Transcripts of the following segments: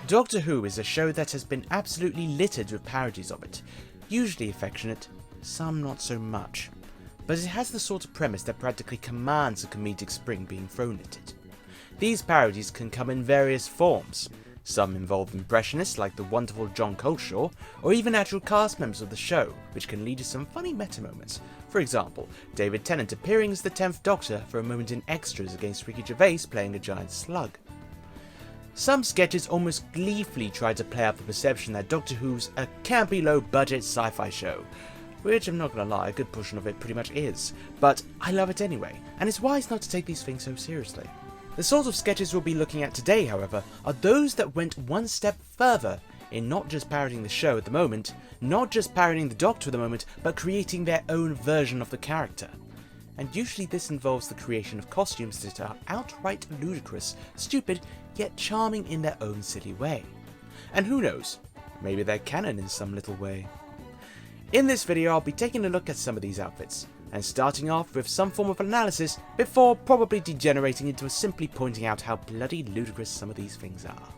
Doctor Who is a show that has been absolutely littered with parodies of it, usually affectionate, some not so much, but it has the sort of premise that practically commands a comedic spring being thrown at it. These parodies can come in various forms. Some involve impressionists like the wonderful John Coleshaw, or even actual cast members of the show, which can lead to some funny meta moments. For example, David Tennant appearing as the 10th Doctor for a moment in Extras against Ricky Gervais playing a giant slug. Some sketches almost gleefully try to play up the perception that Doctor Who's a campy low-budget sci-fi show, which I'm not gonna lie, a good portion of it pretty much is, but I love it anyway, and it's wise not to take these things so seriously. The sort of sketches we'll be looking at today, however, are those that went one step further in not just parodying the show at the moment, not just parodying the Doctor at the moment, but creating their own version of the character. And usually this involves the creation of costumes that are outright ludicrous, stupid, yet charming in their own silly way. And who knows, maybe they're canon in some little way. In this video I'll be taking a look at some of these outfits, and starting off with some form of analysis before probably degenerating into simply pointing out how bloody ludicrous some of these things are.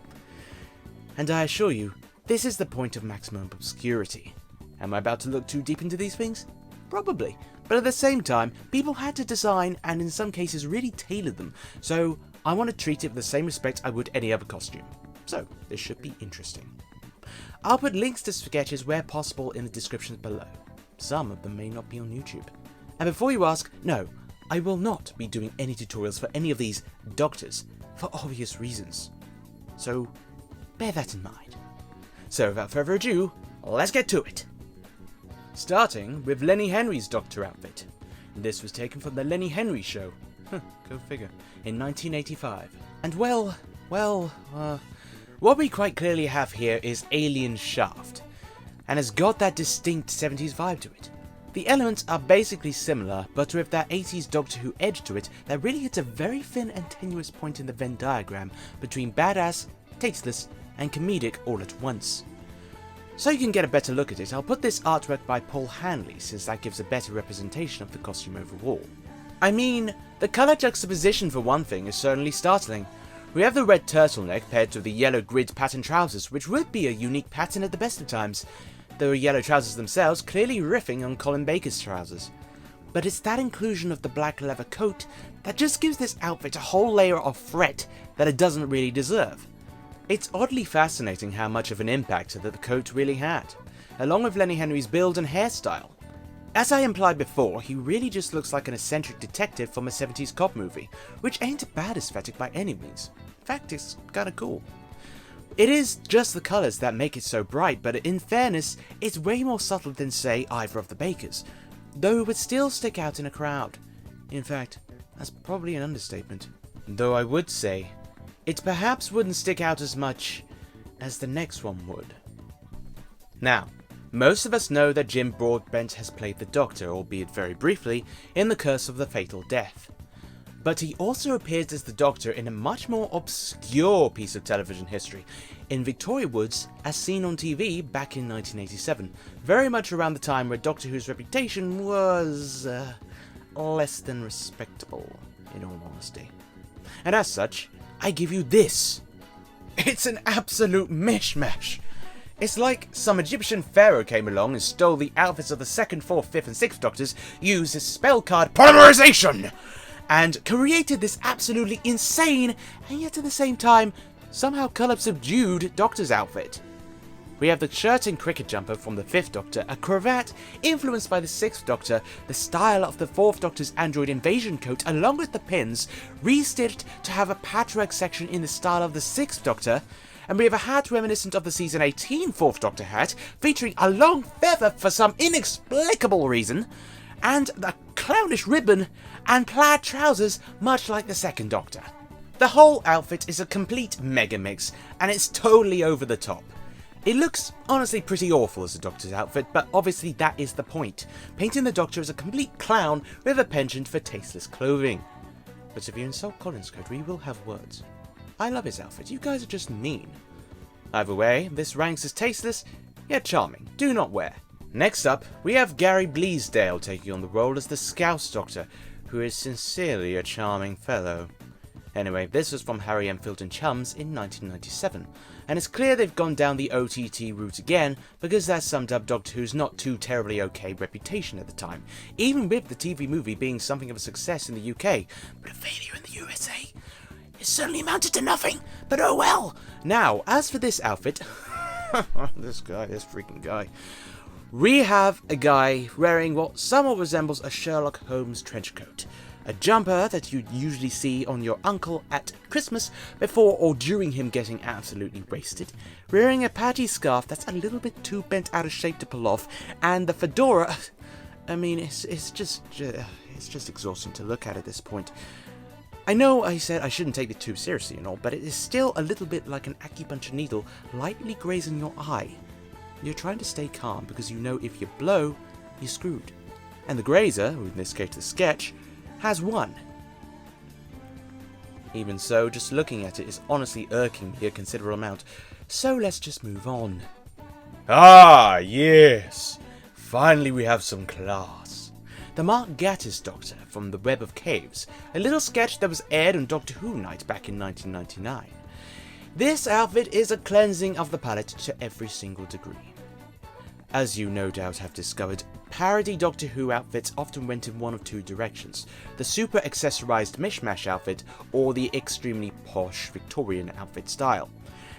And I assure you, this is the point of maximum obscurity. Am I about to look too deep into these things? Probably, but at the same time, people had to design and in some cases really tailor them, so I want to treat it with the same respect I would any other costume. So, this should be interesting. I'll put links to sketches where possible in the descriptions below. Some of them may not be on YouTube. And before you ask, no, I will not be doing any tutorials for any of these Doctors, for obvious reasons. So, bear that in mind. So without further ado, let's get to it! Starting with Lenny Henry's Doctor outfit. This was taken from the Lenny Henry Show, go figure, in 1985. And what we quite clearly have here is Alien Shaft, and has got that distinct 70s vibe to it. The elements are basically similar, but with that 80s Doctor Who edge to it that really hits a very thin and tenuous point in the Venn diagram between badass, tasteless, and comedic all at once. So you can get a better look at it, I'll put this artwork by Paul Hanley, since that gives a better representation of the costume overall. I mean, the colour juxtaposition for one thing is certainly startling. We have the red turtleneck paired to the yellow grid pattern trousers, which would be a unique pattern at the best of times. The yellow trousers themselves clearly riffing on Colin Baker's trousers. But it's that inclusion of the black leather coat that just gives this outfit a whole layer of threat that it doesn't really deserve. It's oddly fascinating how much of an impact that the coat really had, along with Lenny Henry's build and hairstyle. As I implied before, he really just looks like an eccentric detective from a 70s cop movie, which ain't a bad aesthetic by any means. In fact, it's kinda cool. It is just the colours that make it so bright, but in fairness, it's way more subtle than, say, either of the Bakers, though it would still stick out in a crowd. In fact, that's probably an understatement. Though I would say, it perhaps wouldn't stick out as much as the next one would. Now, most of us know that Jim Broadbent has played the Doctor, albeit very briefly, in The Curse of the Fatal Death. But he also appears as the Doctor in a much more obscure piece of television history, in Victoria Woods, as seen on TV back in 1987, very much around the time where Doctor Who's reputation was less than respectable, in all honesty. And as such, I give you this. It's an absolute mishmash. It's like some Egyptian pharaoh came along and stole the outfits of the 2nd, 4th, 5th and 6th Doctors, used his spell card polymerization, and created this absolutely insane, and yet at the same time, somehow colour subdued Doctor's outfit. We have the shirt and cricket jumper from the 5th Doctor, a cravat influenced by the 6th Doctor, the style of the 4th Doctor's android invasion coat along with the pins, restitched to have a patchwork section in the style of the 6th Doctor, and we have a hat reminiscent of the season 18 4th Doctor hat, featuring a long feather for some inexplicable reason, and a clownish ribbon and plaid trousers much like the 2nd Doctor. The whole outfit is a complete mega mix, and it's totally over the top. It looks honestly pretty awful as a Doctor's outfit, but obviously that is the point, painting the Doctor as a complete clown with a penchant for tasteless clothing. But if you insult Colin's code, we will have words. I love his outfit, you guys are just mean. Either way, this ranks as tasteless, yet charming, do not wear. Next up, we have Gary Bleasdale taking on the role as the Scouse Doctor, who is sincerely a charming fellow. Anyway, this was from Harry Enfield and Chums in 1997, and it's clear they've gone down the OTT route again, because that summed up Doctor Who's not too terribly okay reputation at the time, even with the TV movie being something of a success in the UK, but a failure in the USA. It certainly amounted to nothing, but oh well! Now, as for this outfit, this freaking guy, we have a guy wearing what somewhat resembles a Sherlock Holmes trench coat. A jumper that you'd usually see on your uncle at Christmas before or during him getting absolutely wasted, wearing a patchy scarf that's a little bit too bent out of shape to pull off, and the fedora. I mean, it's just exhausting to look at this point. I know I said I shouldn't take it too seriously and all, but it is still a little bit like an acupuncture needle lightly grazing your eye. You're trying to stay calm because you know if you blow, you're screwed. And the grazer, or in this case the sketch, has won. Even so, just looking at it is honestly irking me a considerable amount, so let's just move on. Ah, yes! Finally we have some class. The Mark Gatiss Doctor from The Web of Caves, a little sketch that was aired on Doctor Who Night back in 1999. This outfit is a cleansing of the palette to every single degree. As you no doubt have discovered, parody Doctor Who outfits often went in one of two directions: the super accessorized mishmash outfit or the extremely posh Victorian outfit style.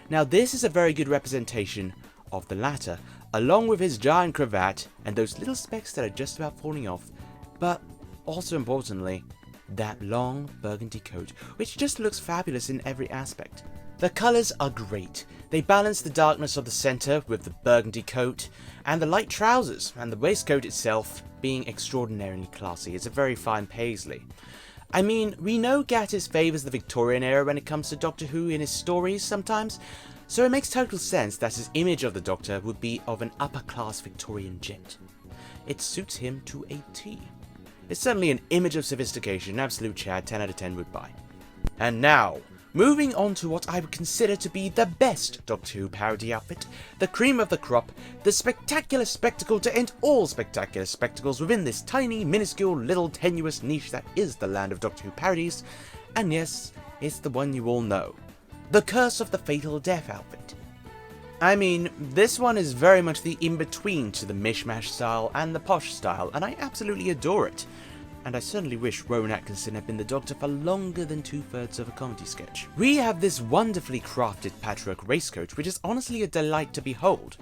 Now this is a very good representation of the latter, along with his giant cravat and those little specks that are just about falling off, but also importantly, that long burgundy coat, which just looks fabulous in every aspect. The colours are great. They balance the darkness of the centre with the burgundy coat, and the light trousers, and the waistcoat itself being extraordinarily classy. It's a very fine paisley. I mean, we know Gatiss favours the Victorian era when it comes to Doctor Who in his stories sometimes, so it makes total sense that his image of the Doctor would be of an upper-class Victorian gent. It suits him to a T. It's certainly an image of sophistication, absolute Chad, 10 out of 10 would buy. And now, moving on to what I would consider to be the best Doctor Who parody outfit, the cream of the crop, the spectacular spectacle to end all spectacular spectacles within this tiny, minuscule, little tenuous niche that is the land of Doctor Who parodies, and yes, it's the one you all know. The Curse of the Fatal Death outfit. I mean, this one is very much the in-between to the mishmash style and the posh style, and I absolutely adore it. And I certainly wish Rowan Atkinson had been the Doctor for longer than 2/3 of a comedy sketch. We have this wonderfully crafted patchwork racecoat, which is honestly a delight to behold.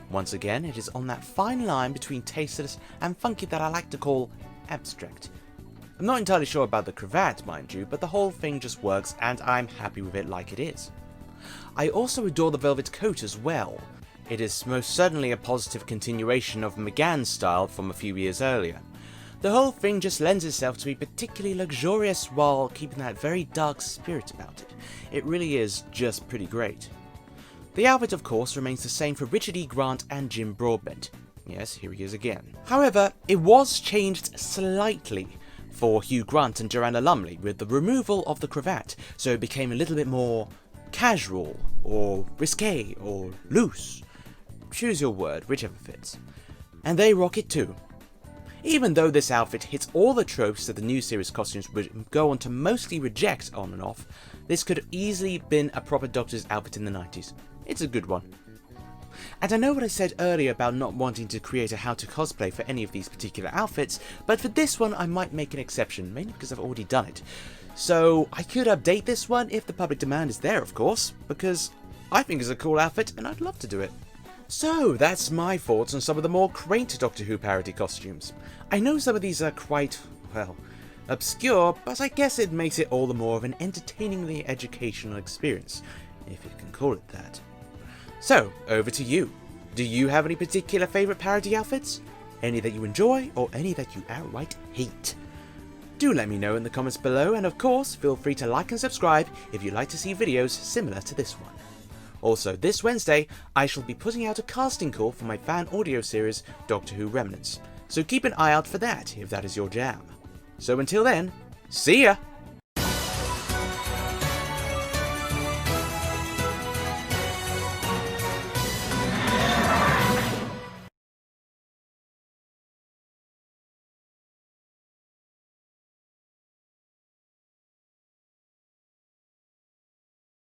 Once again, it is on that fine line between tasteless and funky that I like to call abstract. I'm not entirely sure about the cravat, mind you, but the whole thing just works and I'm happy with it like it is. I also adore the velvet coat as well. It is most certainly a positive continuation of McGann's style from a few years earlier. The whole thing just lends itself to be particularly luxurious while keeping that very dark spirit about it. It really is just pretty great. The outfit of course remains the same for Richard E. Grant and Jim Broadbent. Yes, here he is again. However, it was changed slightly for Hugh Grant and Joanna Lumley with the removal of the cravat, so it became a little bit more casual, or risque, or loose. Choose your word, whichever fits. And they rock it too. Even though this outfit hits all the tropes that the new series costumes would go on to mostly reject on and off, this could have easily been a proper Doctor's outfit in the 90s. It's a good one. And I know what I said earlier about not wanting to create a how to cosplay for any of these particular outfits, but for this one I might make an exception, mainly because I've already done it. So I could update this one if the public demand is there, of course, because I think it's a cool outfit and I'd love to do it. So that's my thoughts on some of the more quaint Doctor Who parody costumes. I know some of these are quite, well, obscure, but I guess it makes it all the more of an entertainingly educational experience, if you can call it that. So, over to you. Do you have any particular favourite parody outfits? Any that you enjoy, or any that you outright hate? Do let me know in the comments below, and of course, feel free to like and subscribe if you'd like to see videos similar to this one. Also, this Wednesday, I shall be putting out a casting call for my fan audio series, Doctor Who Remnants, so keep an eye out for that if that is your jam. So until then, see ya!